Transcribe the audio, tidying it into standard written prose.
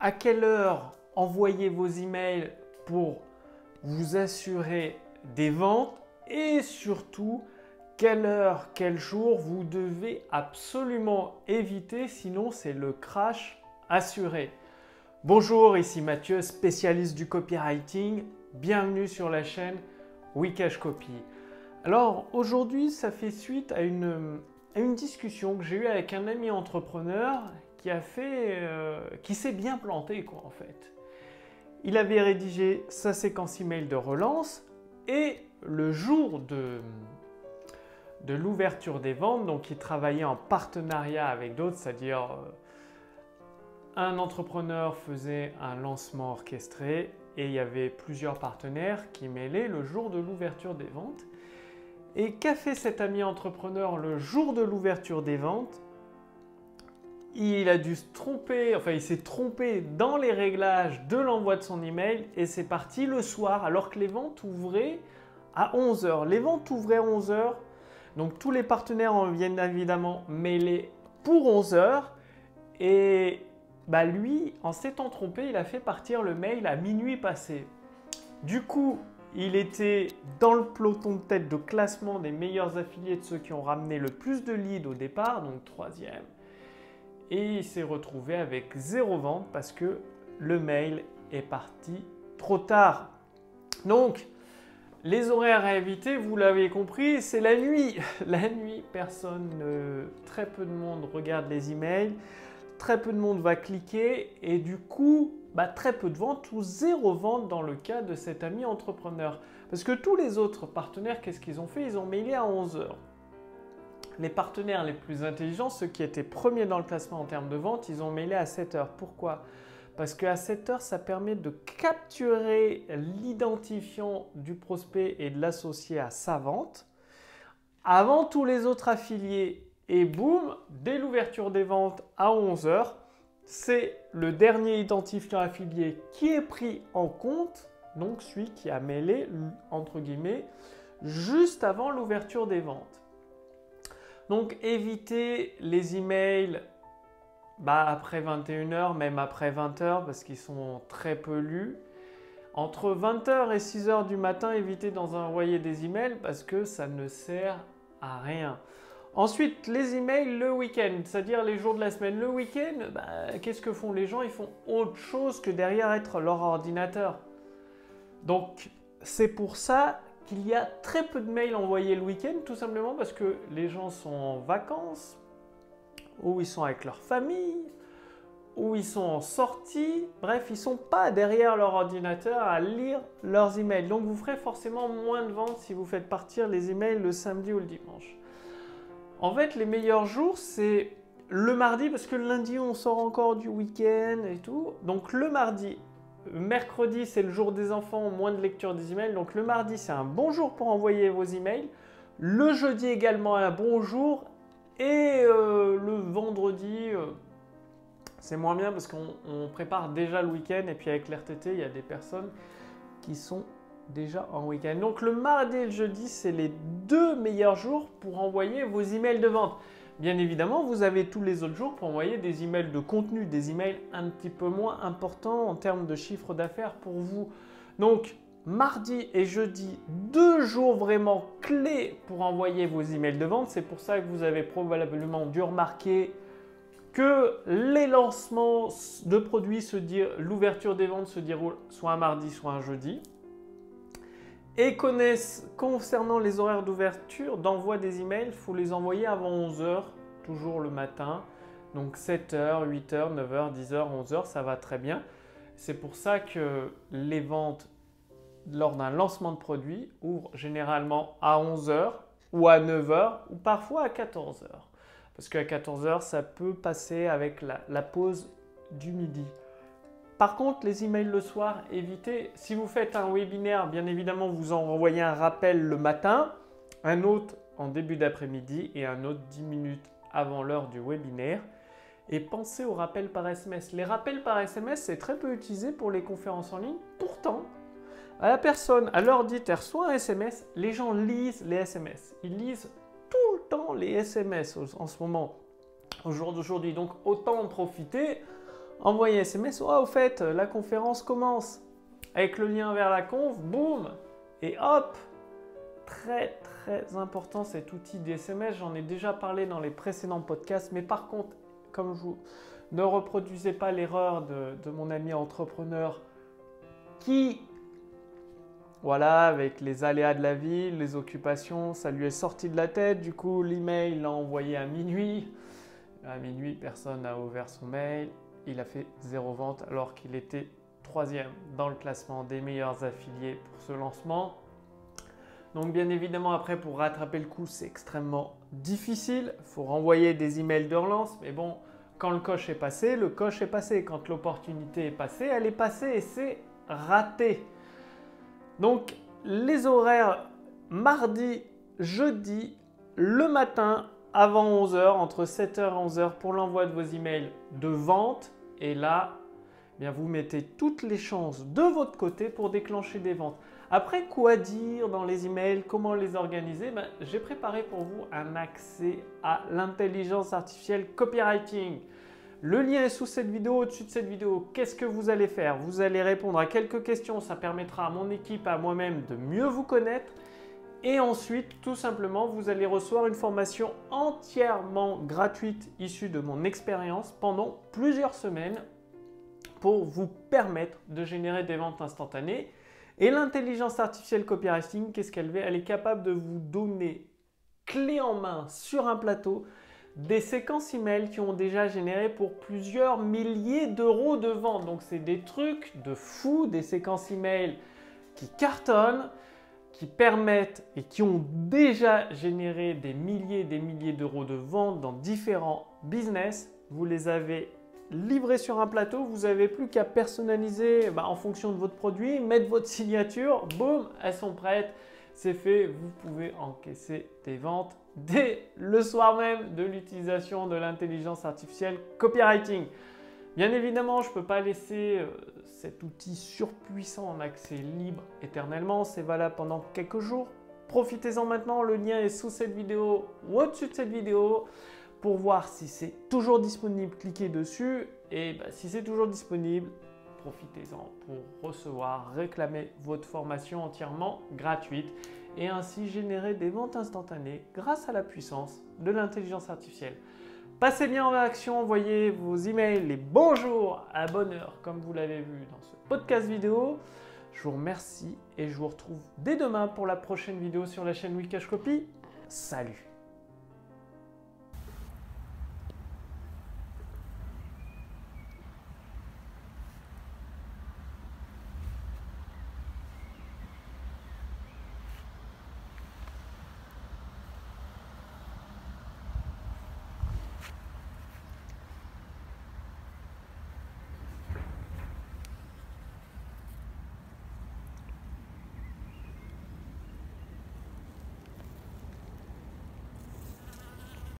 à quelle heure envoyer vos emails pour vous assurer des ventes et surtout quelle heure, quel jour vous devez absolument éviter, sinon c'est le crash assuré. Bonjour, ici Mathieu, spécialiste du copywriting. Bienvenue sur la chaîne Wikash Copy. Alors aujourd'hui, ça fait suite à une discussion que j'ai eue avec un ami entrepreneur qui s'est bien planté quoi en fait. Il avait rédigé sa séquence email de relance et le jour de l'ouverture des ventes, donc il travaillait en partenariat avec d'autres, c'est-à-dire un entrepreneur faisait un lancement orchestré et il y avait plusieurs partenaires qui mêlaient le jour de l'ouverture des ventes. Et qu'a fait cet ami entrepreneur le jour de l'ouverture des ventes? Il a dû se tromper, enfin il s'est trompé dans les réglages de l'envoi de son email et c'est parti le soir alors que les ventes ouvraient à 11 h. Les ventes ouvraient à 11 h, donc tous les partenaires en viennent évidemment mêler pour 11 h et lui, en s'étant trompé, il a fait partir le mail à minuit passé. Du coup, il était dans le peloton de tête de classement des meilleurs affiliés de ceux qui ont ramené le plus de leads au départ, donc 3e. Et il s'est retrouvé avec 0 vente parce que le mail est parti trop tard. Donc, les horaires à éviter, vous l'avez compris, c'est la nuit. La nuit, très peu de monde regarde les emails, très peu de monde va cliquer et du coup, très peu de ventes ou 0 vente dans le cas de cet ami entrepreneur. Parce que tous les autres partenaires, qu'est-ce qu'ils ont fait? Ils ont mailé à 11 h. Les partenaires les plus intelligents, ceux qui étaient premiers dans le classement en termes de vente, ils ont mailé à 7 h. Pourquoi? Parce qu'à 7 h, ça permet de capturer l'identifiant du prospect et de l'associer à sa vente avant tous les autres affiliés. Et boum, dès l'ouverture des ventes à 11 h, c'est le dernier identifiant affilié qui est pris en compte, donc celui qui a mailé, entre guillemets, juste avant l'ouverture des ventes. Donc évitez les emails après 21 h, même après 20 h, parce qu'ils sont très peu lus. Entre 20 h et 6 h du matin, évitez d'envoyer des emails parce que ça ne sert à rien. Ensuite, les emails le week-end, c'est-à-dire les jours de la semaine. Le week-end, qu'est-ce que font les gens? Ils font autre chose que derrière être leur ordinateur. Donc, c'est pour ça qu'il y a très peu de mails envoyés le week-end, tout simplement parce que les gens sont en vacances, ou ils sont avec leur famille, ou ils sont en sortie. Bref, ils ne sont pas derrière leur ordinateur à lire leurs emails. Donc, vous ferez forcément moins de ventes si vous faites partir les emails le samedi ou le dimanche. En fait, les meilleurs jours, c'est le mardi, parce que le lundi, on sort encore du week-end et tout. Donc, le mardi. Mercredi, c'est le jour des enfants, moins de lecture des emails. Donc, le mardi, c'est un bon jour pour envoyer vos emails. Le jeudi également, un bon jour. Et le vendredi, c'est moins bien parce qu'on prépare déjà le week-end. Et puis, avec l'RTT, il y a des personnes qui sont déjà en week-end. Donc le mardi et le jeudi, c'est les 2 meilleurs jours pour envoyer vos emails de vente. Bien évidemment, vous avez tous les autres jours pour envoyer des emails de contenu, des emails un petit peu moins importants en termes de chiffre d'affaires pour vous. Donc mardi et jeudi, 2 jours vraiment clés pour envoyer vos emails de vente. C'est pour ça que vous avez probablement dû remarquer que les lancements de produits, l'ouverture des ventes se déroule soit un mardi, soit un jeudi. Et concernant les horaires d'ouverture, d'envoi des emails, il faut les envoyer avant 11 h, toujours le matin. Donc 7 h, 8 h, 9 h, 10 h, 11 h, ça va très bien. C'est pour ça que les ventes lors d'un lancement de produit ouvrent généralement à 11 h ou à 9 h ou parfois à 14 h. Parce qu'à 14 h, ça peut passer avec la pause du midi. Par contre, les emails le soir, évitez. Si vous faites un webinaire, bien évidemment, vous envoyez un rappel le matin, un autre en début d'après-midi et un autre 10 minutes avant l'heure du webinaire. Et pensez aux rappels par SMS. Les rappels par SMS, c'est très peu utilisé pour les conférences en ligne. Pourtant, à la personne, à l'heure dite, elle reçoit un SMS, les gens lisent les SMS. Ils lisent tout le temps les SMS en ce moment, au jour d'aujourd'hui. Donc, autant en profiter envoyer SMS, oh, au fait, la conférence commence. Avec le lien vers la conf, boum, et hop. Très très important cet outil des SMS, j'en ai déjà parlé dans les précédents podcasts, mais par contre, comme je vous ne reproduisez pas l'erreur de mon ami entrepreneur qui, voilà, avec les aléas de la vie, les occupations, ça lui est sorti de la tête, du coup l'email l'a envoyé à minuit. À minuit, personne n'a ouvert son mail, il a fait 0 vente alors qu'il était 3e dans le classement des meilleurs affiliés pour ce lancement. Donc bien évidemment après pour rattraper le coup c'est extrêmement difficile, il faut renvoyer des emails de relance, mais bon quand le coche est passé, le coche est passé, quand l'opportunité est passée, elle est passée et c'est raté. Donc les horaires mardi, jeudi, le matin avant 11h, entre 7h et 11h pour l'envoi de vos emails de vente et là bien, vous mettez toutes les chances de votre côté pour déclencher des ventes. Après, quoi dire dans les emails, comment les organiser? J'ai préparé pour vous un accès à l'intelligence artificielle copywriting. Le lien est sous cette vidéo, au-dessus de cette vidéo. Qu'est-ce que vous allez faire? Vous allez répondre à quelques questions, ça permettra à mon équipe, à moi-même de mieux vous connaître. Et ensuite, tout simplement, vous allez recevoir une formation entièrement gratuite issue de mon expérience pendant plusieurs semaines pour vous permettre de générer des ventes instantanées. Et l'intelligence artificielle copywriting, qu'est-ce qu'elle fait? Elle est capable de vous donner clé en main sur un plateau des séquences email qui ont déjà généré pour plusieurs milliers d'euros de ventes. Donc c'est des trucs de fou, des séquences email qui cartonnent, qui permettent et qui ont déjà généré des milliers d'euros de ventes dans différents business. Vous les avez livrés sur un plateau, vous n'avez plus qu'à personnaliser en fonction de votre produit, mettre votre signature, boum, elles sont prêtes, c'est fait, vous pouvez encaisser des ventes dès le soir même de l'utilisation de l'intelligence artificielle copywriting. Bien évidemment, je ne peux pas laisser cet outil surpuissant en accès libre éternellement, c'est valable pendant quelques jours. Profitez-en maintenant, le lien est sous cette vidéo ou au-dessus de cette vidéo. Pour voir si c'est toujours disponible, cliquez dessus et si c'est toujours disponible, profitez-en pour recevoir, réclamer votre formation entièrement gratuite et ainsi générer des ventes instantanées grâce à la puissance de l'intelligence artificielle. Passez bien en réaction, envoyez vos emails, les bonjours à bonne heure comme vous l'avez vu dans ce podcast vidéo. Je vous remercie et je vous retrouve dès demain pour la prochaine vidéo sur la chaîne Wikash Copy. Salut!